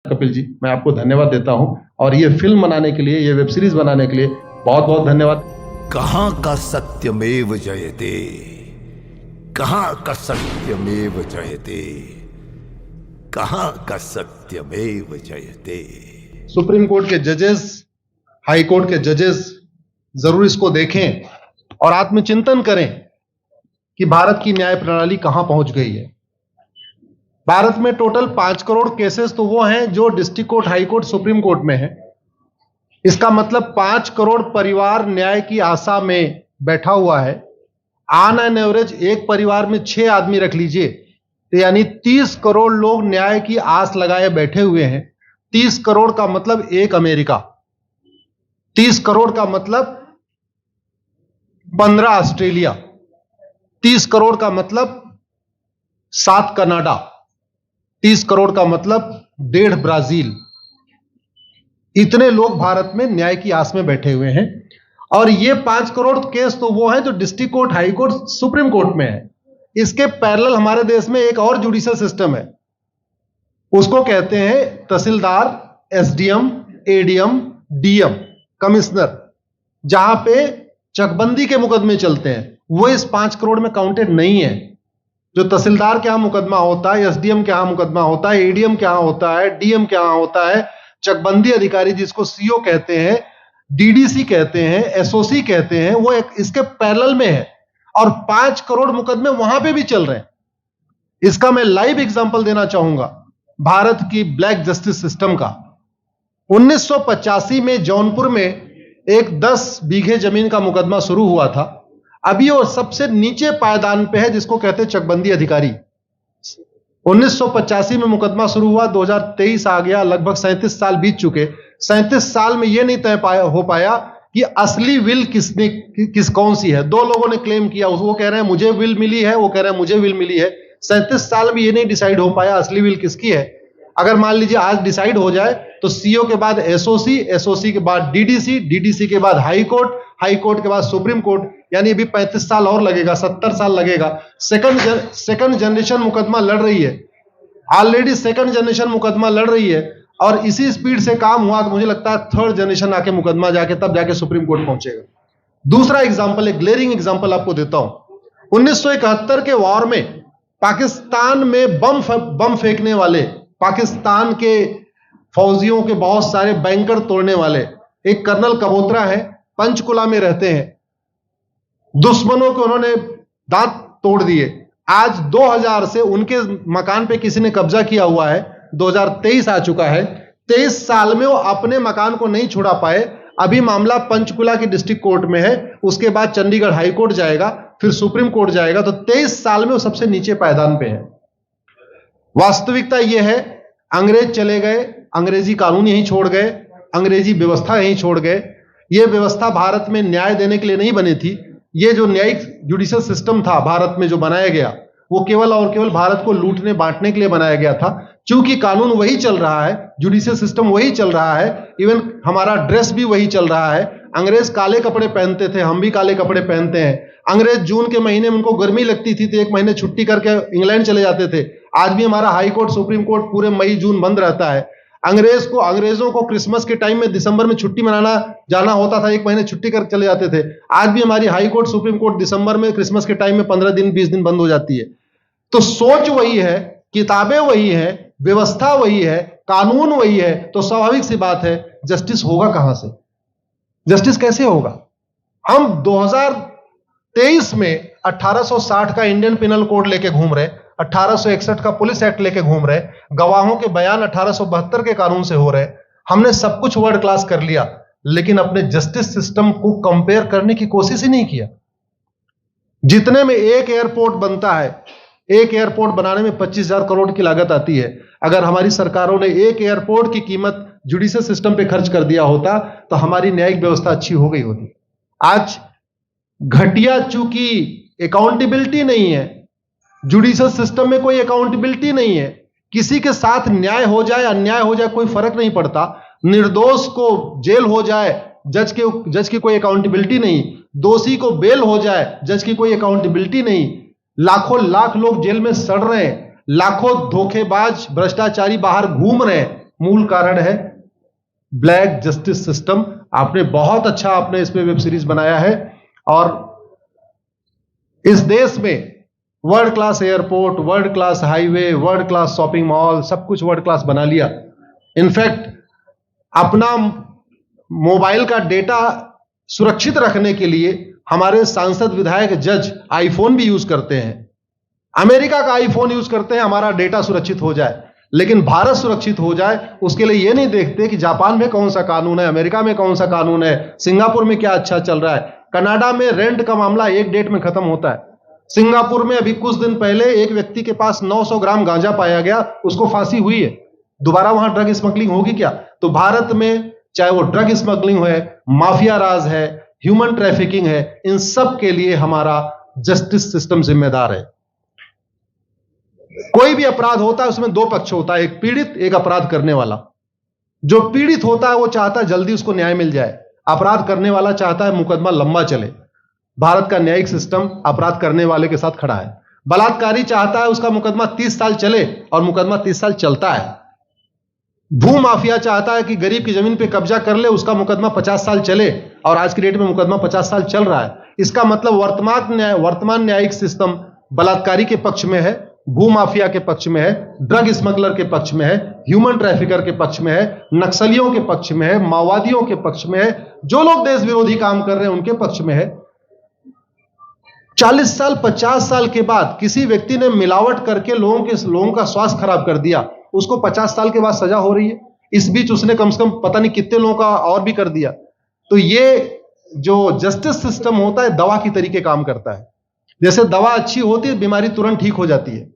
कपिल जी, मैं आपको धन्यवाद देता हूं और ये फिल्म बनाने के लिए, ये वेब सीरीज बनाने के लिए बहुत बहुत धन्यवाद। कहां का सत्यमेव जयते, कहां का सत्यमेव जयते, कहां का सत्यमेव जयते। सुप्रीम कोर्ट के जजेस, हाई कोर्ट के जजेस जरूर इसको देखें और आत्मचिंतन करें कि भारत की न्याय प्रणाली कहां पहुंच गई है। भारत में टोटल 5 करोड़ केसेस तो वो हैं जो district court, high court, supreme court में है। इसका मतलब 5 करोड़ परिवार न्याय की आशा में बैठा हुआ है। ऑन एन एवरेज एक परिवार में 6 आदमी रख लीजिए, तो यानी 30 करोड़ लोग न्याय की आस लगाए बैठे हुए हैं। 30 करोड़ का मतलब एक अमेरिका, 30 करोड़ का मतलब 15 ऑस्ट्रेलिया, 30 करोड़ का मतलब 7 कनाडा, 30 करोड़ का मतलब 1.5 ब्राजील। इतने लोग भारत में न्याय की आस में बैठे हुए हैं। और ये 5 करोड़ केस तो वो हैं जो district court, high court, supreme court में है। इसके पैरेलल हमारे देश में एक और जुडिशियल सिस्टम है, उसको कहते हैं तहसीलदार, एसडीएम, एडीएम, डीएम, कमिश्नर, जहां पे चकबंदी के मुकदमे चलते हैं। वो इस 5 करोड़ में काउंटेड नहीं है। जो तहसीलदार के यहां मुकदमा होता है, एसडीएम के यहां मुकदमा होता है, एडीएम के यहां होता है, डीएम के यहां होता है, चकबंदी अधिकारी जिसको सीओ कहते हैं, डीडीसी कहते हैं, एसओसी कहते हैं, वो इसके पैरेलल में है और 5 करोड़ मुकदमे वहां पे भी चल रहे हैं। इसका मैं लाइव एग्जांपल देना चाहूंगा भारत की ब्लैक जस्टिस सिस्टम का। 1985 में जौनपुर में एक 10 बीघे जमीन का मुकदमा शुरू हुआ था। अभी वो सबसे नीचे पायदान पे है, जिसको कहते हैं चकबंदी अधिकारी। 1985 में मुकदमा शुरू हुआ, 2023 आ गया, लगभग 37 साल बीत चुके। 37 साल में यह नहीं तय हो पाया कि असली विल कौन सी है। 2 लोगों ने क्लेम किया, वो कह रहे हैं मुझे विल मिली है, वो कह रहे हैं मुझे विल मिली है। 37 साल में यह नहीं डिसाइड हो पाया असली विल किसकी है। अगर मान लीजिए आज डिसाइड हो जाए तो सीओ के बाद एसओसी, एसओसी के बाद डीडीसी, डीडीसी के बाद हाई कोर्ट, हाई कोर्ट के बाद सुप्रीम कोर्ट, यानी अभी 35 साल और लगेगा, 70 साल लगेगा। सेकंड जनरेशन मुकदमा लड़ रही है, ऑलरेडी सेकंड जनरेशन मुकदमा लड़ रही है और इसी स्पीड से काम हुआ तो मुझे लगता है थर्ड जनरेशन आके मुकदमा जाके तब जाके सुप्रीम कोर्ट पहुंचेगा। दूसरा एग्जांपल, एक ग्लेरिंग एग्जांपल आपको देता हूं। 1971 के वॉर में पाकिस्तान में बम फेंकने वाले, पाकिस्तान के फौजियों के बहुत सारे बैंकर तोड़ने वाले एक कर्नल कबोत्रा है, पंचकुला में रहते हैं। दुश्मनों को उन्होंने दांत तोड़ दिए। आज 2000 से उनके मकान पे किसी ने कब्जा किया हुआ है। 2023 आ चुका है, 23 साल में वो अपने मकान को नहीं छुड़ा पाए। अभी मामला पंचकुला की डिस्ट्रिक्ट कोर्ट में है, उसके बाद चंडीगढ़ हाई कोर्ट जाएगा, फिर सुप्रीम कोर्ट जाएगा। तो 23 साल में वो सबसे नीचे पायदान पे है। वास्तविकता यह है, अंग्रेज चले गए, अंग्रेजी कानून यहीं छोड़ गए, अंग्रेजी व्यवस्था यहीं छोड़ गए। यह व्यवस्था भारत में न्याय देने के लिए नहीं बनी थी। ये जो न्यायिक जुडिशियल सिस्टम था भारत में जो बनाया गया, वो केवल और केवल भारत को लूटने बांटने के लिए बनाया गया था। क्योंकि कानून वही चल रहा है, जुडिशियल सिस्टम वही चल रहा है, इवन हमारा ड्रेस भी वही चल रहा है। अंग्रेज काले कपड़े पहनते थे, हम भी काले कपड़े पहनते हैं। अंग्रेज जून के महीने में उनको गर्मी लगती थी तो 1 महीने छुट्टी करके इंग्लैंड चले जाते थे। आज भी हमारा हाई कोर्ट, सुप्रीम कोर्ट पूरे मई जून बंद रहता है। अंग्रेजों को क्रिसमस के टाइम में दिसंबर में छुट्टी मनाना जाना होता था, 1 महीने छुट्टी कर चले जाते थे। आज भी हमारी हाई कोर्ट, सुप्रीम कोर्ट दिसंबर में, क्रिसमस के टाइम में 15 दिन 20 दिन बंद हो जाती है। तो सोच वही है, किताबें वही है, व्यवस्था वही है, कानून वही है, तो स्वाभाविक सी बात है जस्टिस होगा कहां से? जस्टिस कैसे होगा? हम 2023 में 1860 का इंडियन पिनल कोड लेके घूम रहे, 1861 का पुलिस एक्ट लेके घूम रहे, गवाहों के बयान 1872 के कानून से हो रहे। हमने सब कुछ वर्ल्ड क्लास कर लिया, लेकिन अपने जस्टिस सिस्टम को कंपेयर करने की कोशिश ही नहीं किया। जितने में एक एयरपोर्ट बनता है, एक एयरपोर्ट बनाने में 25,000 करोड़ की लागत आती है। अगर हमारी सरकारों ने एक एयरपोर्ट की कीमत जुडिशियल सिस्टम पे खर्च कर दिया होता तो हमारी न्यायिक व्यवस्था अच्छी हो गई होती। आज घटिया, चूंकि अकाउंटेबिलिटी नहीं है, जुडिशियल सिस्टम में कोई अकाउंटेबिलिटी नहीं है। किसी के साथ न्याय हो जाए, अन्याय हो जाए, कोई फर्क नहीं पड़ता। निर्दोष को जेल हो जाए, जज की कोई अकाउंटेबिलिटी नहीं। दोषी को बेल हो जाए, जज की कोई अकाउंटेबिलिटी नहीं। लाख लोग जेल में सड़ रहे हैं, लाखों धोखेबाज भ्रष्टाचारी बाहर घूम रहे हैं, मूल कारण है ब्लैक जस्टिस सिस्टम। आपने बहुत अच्छा आपने इस पे वेब सीरीज बनाया है, और इस देश में world class airport, world class highway, world class shopping mall, सब कुछ वर्ल्ड क्लास बना लिया। इनफैक्ट अपना मोबाइल का डेटा सुरक्षित रखने के लिए हमारे सांसद, विधायक, जज आईफोन भी यूज करते हैं। अमेरिका का आईफोन यूज करते हैं हमारा डेटा सुरक्षित हो जाए, लेकिन भारत सुरक्षित हो जाए उसके लिए यह नहीं देखते कि जापान में कौन सा कानून है, अमेरिका में कौन सा कानून है, सिंगापुर में क्या अच्छा चल रहा है। कनाडा में रेंट का मामला एक डेट में खत्म होता है। सिंगापुर में अभी कुछ दिन पहले एक व्यक्ति के पास 900 ग्राम गांजा पाया गया, उसको फांसी हुई है। दोबारा वहां ड्रग स्मगलिंग होगी क्या? तो भारत में चाहे वो ड्रग स्मगलिंग है, माफिया राज है, ह्यूमन ट्रैफिकिंग है, इन सब के लिए हमारा जस्टिस सिस्टम जिम्मेदार है। कोई भी अपराध होता है उसमें दो पक्ष होता है, एक पीड़ित, एक अपराध करने वाला। जो पीड़ित होता है वो चाहता है जल्दी उसको न्याय मिल जाए, अपराध करने वाला चाहता है मुकदमा लंबा चले। भारत का न्यायिक सिस्टम अपराध करने वाले के साथ खड़ा है। बलात्कारी चाहता है उसका मुकदमा 30 साल चले, और मुकदमा 30 साल चलता है। भू माफिया चाहता है कि गरीब की जमीन पे कब्जा कर ले, उसका मुकदमा 50 साल चले, और आज की डेट में मुकदमा 50 साल चल रहा है। इसका मतलब वर्तमान न्यायिक सिस्टम बलात्कारी के पक्ष में है, भू माफिया के पक्ष में है, ड्रग स्मगलर के पक्ष में है, ह्यूमन ट्रैफिकर के पक्ष में है, नक्सलियों के पक्ष में है, माओवादियों के पक्ष में है, जो लोग देश विरोधी काम कर रहे हैं उनके पक्ष में है। 40 साल 50 साल के बाद किसी व्यक्ति ने मिलावट करके लोगों का स्वास्थ्य खराब कर दिया, उसको 50 साल के बाद सजा हो रही है। इस बीच उसने कम से कम पता नहीं कितने लोगों का और भी कर दिया। तो ये जो जस्टिस सिस्टम होता है दवा की तरीके काम करता है। जैसे दवा अच्छी होती है बीमारी तुरंत ठीक हो जाती है,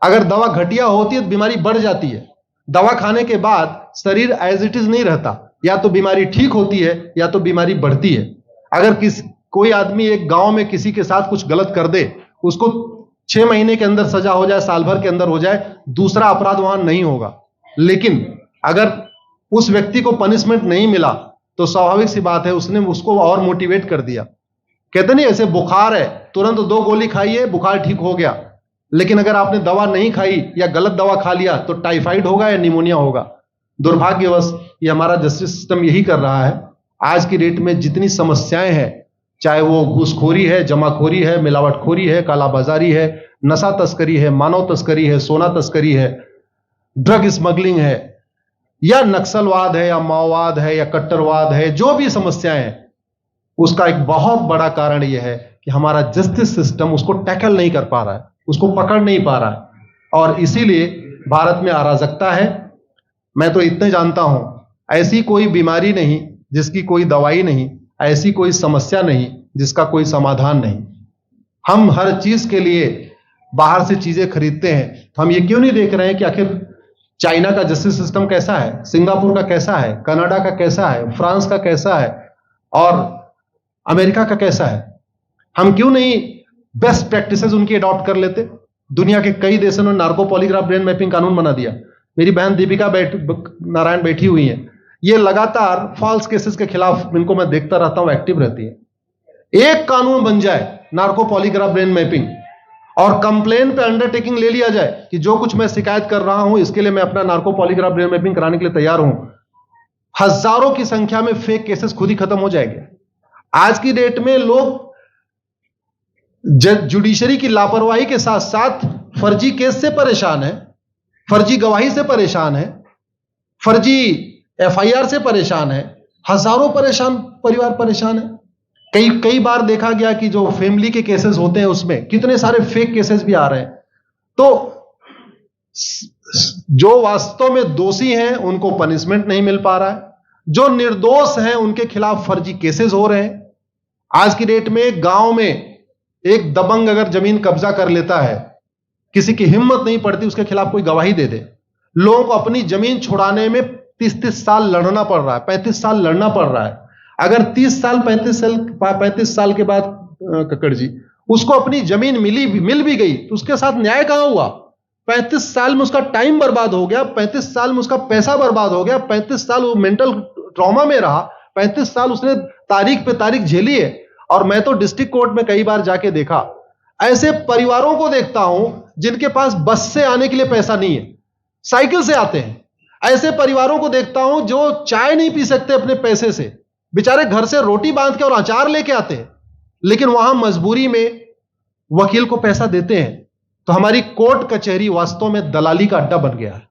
अगर दवा घटिया होती है तो बीमारी बढ़ जाती है। दवा खाने के बाद शरीर एज इट इज नहीं रहता, या तो बीमारी ठीक होती है या तो बीमारी बढ़ती है। अगर कोई आदमी एक गांव में किसी के साथ कुछ गलत कर दे, उसको 6 महीने के अंदर सजा हो जाए, साल भर के अंदर हो जाए, दूसरा अपराध वहां नहीं होगा। लेकिन अगर उस व्यक्ति को पनिशमेंट नहीं मिला तो स्वाभाविक सी बात है उसने उसको और मोटिवेट कर दिया। कहते नहीं ऐसे बुखार है, तुरंत 2 गोली खाइए बुखार ठीक हो गया, लेकिन अगर आपने दवा नहीं खाई या गलत दवा खा लिया तो टाइफाइड होगा या निमोनिया होगा। दुर्भाग्यवश ये हमारा जस्टिस सिस्टम यही कर रहा है। आज की डेट में जितनी समस्याएं हैं, चाहे वो घूसखोरी है, जमाखोरी है, मिलावटखोरी है, कालाबाजारी है, नशा तस्करी है, मानव तस्करी है, सोना तस्करी है, ड्रग स्मगलिंग है, या नक्सलवाद है, या माओवाद है, या कट्टरवाद है, जो भी समस्याएं हैं, उसका एक बहुत बड़ा कारण यह है कि हमारा जस्टिस सिस्टम उसको टैकल नहीं कर पा रहा है, उसको पकड़ नहीं पा रहा है, और इसीलिए भारत में अराजकता है। मैं तो इतने जानता हूं, ऐसी कोई बीमारी नहीं जिसकी कोई दवाई नहीं, ऐसी कोई समस्या नहीं जिसका कोई समाधान नहीं। हम हर चीज के लिए बाहर से चीजें खरीदते हैं, तो हम ये क्यों नहीं देख रहे हैं कि आखिर चाइना का जस्टिस सिस्टम कैसा है, सिंगापुर का कैसा है, कनाडा का कैसा है, फ्रांस का कैसा है, और अमेरिका का कैसा है। हम क्यों नहीं बेस्ट प्रैक्टिसेस उनकी अडॉप्ट कर लेते। दुनिया के कई देशों ने नार्को पॉलीग्राफ ब्रेन मैपिंग कानून बना दिया। मेरी बहन दीपिका नारायण बैठी हुई है, ये लगातार फॉल्स केसेस के खिलाफ, इनको मैं देखता रहता हूं, एक्टिव रहती है। एक कानून बन जाए नार्को पॉलीग्राफ ब्रेन मैपिंग, और कंप्लेन पे अंडरटेकिंग ले लिया जाए कि जो कुछ मैं शिकायत कर रहा हूं इसके लिए मैं अपना नार्को पॉलीग्राफ ब्रेन मैपिंग कराने के लिए तैयार हूं, हजारों की संख्या में फेक केसेस खुद ही खत्म हो जाएंगे। आज की डेट में लोग जुडिशरी की लापरवाही के साथ साथ फर्जी केस से परेशान है, फर्जी गवाही से परेशान है, फर्जी एफआईआर से परेशान है, हजारों परिवार परेशान है। कई बार देखा गया कि जो फैमिली के केसेस होते हैं उसमें कितने सारे फेक केसेस भी आ रहे हैं। तो जो वास्तव में दोषी हैं उनको पनिशमेंट नहीं मिल पा रहा है, जो निर्दोष हैं उनके खिलाफ फर्जी केसेस हो रहे हैं। आज की डेट में गांव में एक दबंग अगर जमीन कब्जा कर लेता है, किसी की हिम्मत नहीं पड़ती उसके खिलाफ कोई गवाही दे दे। लोगों को अपनी जमीन छुड़ाने में 30-30 साल लड़ना पड़ रहा है, 35 साल लड़ना पड़ रहा है। अगर 30 साल 35 साल के बाद कक्कड़ जी उसको अपनी जमीन मिल भी गई तो उसके साथ न्याय कहां हुआ? 35 साल में उसका टाइम बर्बाद हो गया, 35 साल में उसका पैसा बर्बाद हो गया, 35 साल वो मेंटल ट्रॉमा में रहा, 35 साल उसने तारीख पे तारीख झेली है। और मैं तो डिस्ट्रिक्ट कोर्ट में कई बार जाके देखा, ऐसे परिवारों को देखता हूं जिनके पास बस से आने के लिए पैसा नहीं है, साइकिल से आते हैं। ऐसे परिवारों को देखता हूं जो चाय नहीं पी सकते अपने पैसे से, बेचारे घर से रोटी बांध के और अचार लेके आते हैं, लेकिन वहां मजबूरी में वकील को पैसा देते हैं। तो हमारी कोर्ट कचहरी वास्तव में दलाली का अड्डा बन गया है।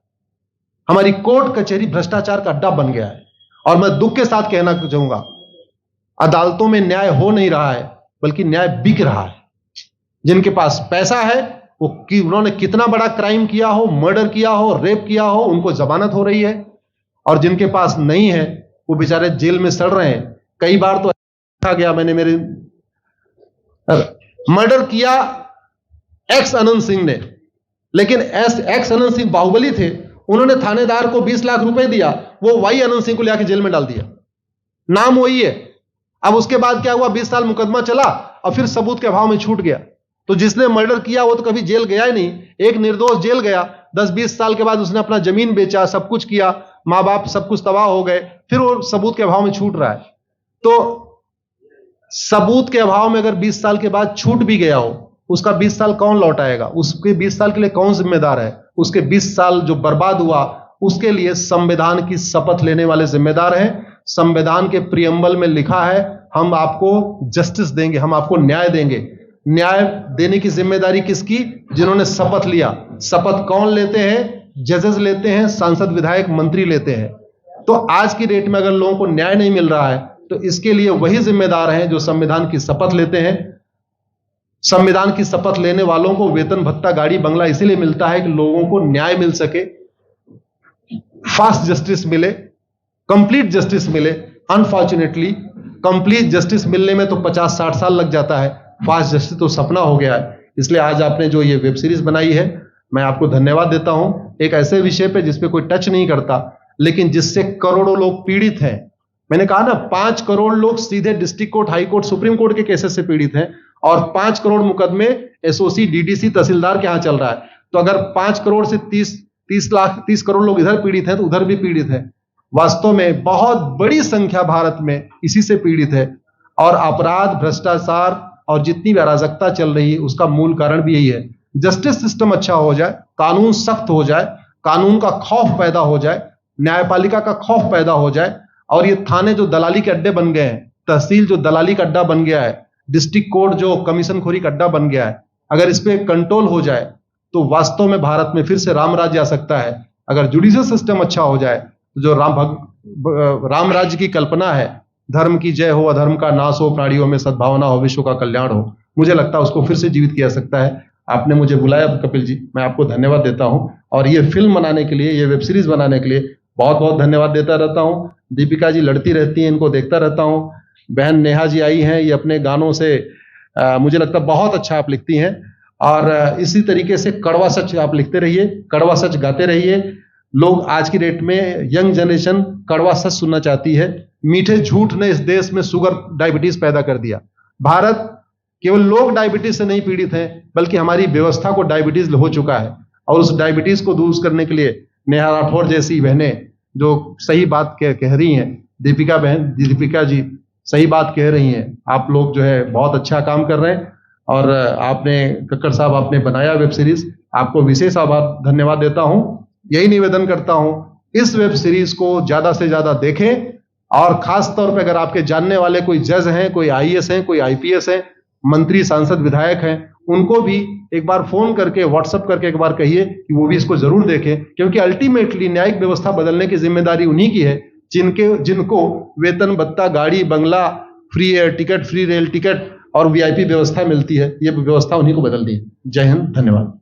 हमारी कोर्ट कचहरी भ्रष्टाचार का अड्डा बन गया है। और मैं दुख के साथ कहना चाहूंगा, अदालतों में न्याय हो नहीं रहा है, बल्कि न्याय बिक रहा है। जिनके पास पैसा है, वो उन्होंने कितना बड़ा क्राइम किया हो, मर्डर किया हो, रेप किया हो, उनको जमानत हो रही है। और जिनके पास नहीं है, वो बेचारे जेल में सड़ रहे हैं। कई बार तो देखा गया, मैंने मेरे मर्डर किया एक्स अनंत सिंह ने, लेकिन एक्स अनंत सिंह बाहुबली थे, उन्होंने थानेदार को 20 लाख रुपए दिया, वो वाई अनंत सिंह को लेकर जेल में डाल दिया। नाम वही है। अब उसके बाद क्या हुआ, 20 साल मुकदमा चला और फिर सबूत के अभाव में छूट गया। तो जिसने मर्डर किया वो तो कभी जेल गया ही नहीं। एक निर्दोष जेल गया, 10-20 साल के बाद उसने अपना जमीन बेचा, सब कुछ किया, मां बाप सब कुछ तबाह हो गए, फिर वो सबूत के अभाव में छूट रहा है। तो सबूत के अभाव में अगर 20 साल के बाद छूट भी गया हो, उसका 20 साल कौन लौटाएगा? उसके 20 साल के लिए कौन जिम्मेदार है? उसके 20 साल जो बर्बाद हुआ, उसके लिए संविधान की शपथ लेने वाले जिम्मेदार हैं। संविधान के प्रियम्बल में लिखा है, हम आपको जस्टिस देंगे, हम आपको न्याय देंगे। न्याय देने की जिम्मेदारी किसकी? जिन्होंने शपथ लिया। शपथ कौन लेते हैं? जजेस लेते हैं, सांसद, विधायक, मंत्री लेते हैं। तो आज की डेट में अगर लोगों को न्याय नहीं मिल रहा है, तो इसके लिए वही जिम्मेदार हैं जो संविधान की शपथ लेते हैं। संविधान की शपथ लेने वालों को वेतन, भत्ता, गाड़ी, बंगला इसीलिए मिलता है कि लोगों को न्याय मिल सके, फास्ट जस्टिस मिले, कंप्लीट जस्टिस मिले। अनफॉर्चुनेटली कंप्लीट जस्टिस मिलने में तो 50-60 साल लग जाता है, फास्ट जस्टिस तो सपना हो गया है। इसलिए आज आपने जो ये वेब सीरीज बनाई है, मैं आपको धन्यवाद देता हूं। एक ऐसे विषय पे जिसपे कोई टच नहीं करता, लेकिन जिससे करोड़ों लोग पीड़ित हैं। मैंने कहा ना, 5 करोड़ लोग सीधे district court, high court, supreme court के केसेस से पीड़ित हैं, और 5 करोड़ मुकदमे एसओसी, डीडीसी, तहसीलदार के यहां चल रहा है। तो अगर 5 करोड़ से 30 करोड़ लोग इधर पीड़ित हैं, तो उधर भी पीड़ित है। वास्तव में बहुत बड़ी संख्या भारत में इसी से पीड़ित है। और अपराध, भ्रष्टाचार और जितनी भी अराजकता चल रही है, उसका मूल कारण भी यही है। जस्टिस सिस्टम अच्छा हो जाए, कानून सख्त हो जाए, कानून का खौफ पैदा हो जाए, न्यायपालिका का खौफ पैदा हो जाए, और ये थाने जो दलाली के अड्डे बन गए हैं, तहसील जो दलाली का अड्डा बन गया है, डिस्ट्रिक्ट कोर्ट जो कमीशन खोरी का अड्डा बन गया है, अगर इस पे कंट्रोल हो जाए तो वास्तव में भारत में फिर से राम राज्य आ सकता है। अगर जुडिशियल सिस्टम अच्छा हो जाए, तो जो राम राज्य की कल्पना है, धर्म की जय हो, अधर्म का नाश हो, प्राणियों में सद्भावना हो, विश्व का कल्याण हो, मुझे लगता है उसको फिर से जीवित किया सकता है। आपने मुझे बुलाया कपिल जी, मैं आपको धन्यवाद देता हूं। और ये फिल्म बनाने के लिए, ये वेब सीरीज बनाने के लिए बहुत बहुत धन्यवाद देता रहता हूं। दीपिका जी लड़ती रहती हैं, इनको देखता रहता हूं। बहन नेहा जी आई हैं, ये अपने गानों से मुझे लगता है बहुत अच्छा आप लिखती हैं। और इसी तरीके से कड़वा सच आप लिखते रहिए, कड़वा सच गाते रहिए। लोग आज की डेट में, यंग जनरेशन कड़वा सच सुनना चाहती है। मीठे झूठ ने इस देश में शुगर, डायबिटीज पैदा कर दिया। भारत केवल लोग डायबिटीज से नहीं पीड़ित हैं, बल्कि हमारी व्यवस्था को डायबिटीज हो चुका है। और उस डायबिटीज को दूर करने के लिए नेहा राठौर जैसी बहनें जो सही बात कह रही हैं, दीपिका जी सही बात कह रही हैं, आप लोग जो है बहुत अच्छा काम कर रहे हैं। और आपने, कक्कड़ साहब, आपने बनाया वेब सीरीज, आपको विशेष आभार, धन्यवाद देता हूं। यही निवेदन करता हूं, इस वेब सीरीज को ज्यादा से ज्यादा देखें। और खास तौर पे अगर आपके जानने वाले कोई जज हैं, कोई आईएएस हैं, कोई आईपीएस हैं, मंत्री, सांसद, विधायक हैं, उनको भी एक बार फोन करके, व्हाट्सएप करके एक बार कहिए कि वो भी इसको जरूर देखें। क्योंकि अल्टीमेटली न्यायिक व्यवस्था बदलने की जिम्मेदारी उन्हीं की है जिनको वेतन, भत्ता, गाड़ी, बंगला, free air ticket, free rail ticket और वीआईपी व्यवस्था मिलती है। ये व्यवस्था उन्हीं को बदलनी है। जय हिंद, धन्यवाद।